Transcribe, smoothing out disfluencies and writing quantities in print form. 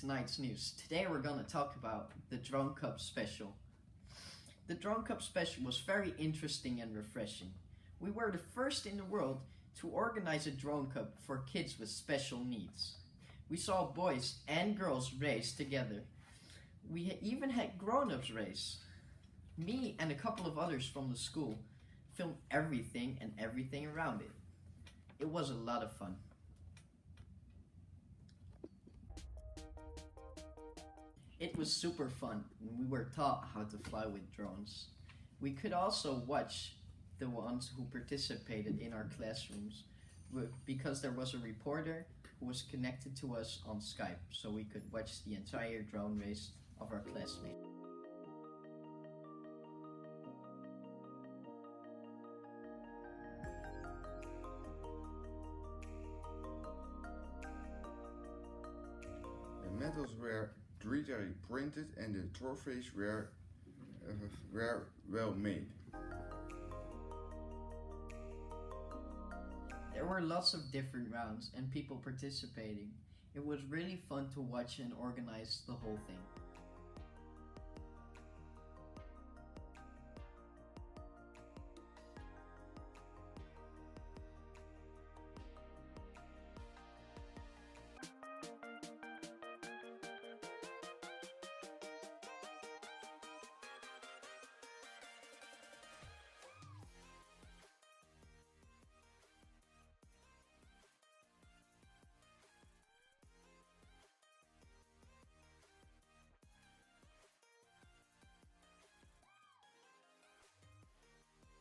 tonight's news. Today we're gonna talk about the Drone Cup Special. The Drone Cup Special was very interesting and refreshing. We were the first in the world to organize a drone cup for kids with special needs. We saw boys and girls race together. We even had grown-ups race. Me and a couple of others from the school filmed everything and everything around it. It was a lot of fun. It was super fun and we were taught how to fly with drones. We could also watch the ones who participated in our classrooms because there was a reporter who was connected to us on Skype, so we could watch the entire drone race of our classmates. The medals were 3D printed and the trophies were well made. There were lots of different rounds and people participating. It was really fun to watch and organize the whole thing.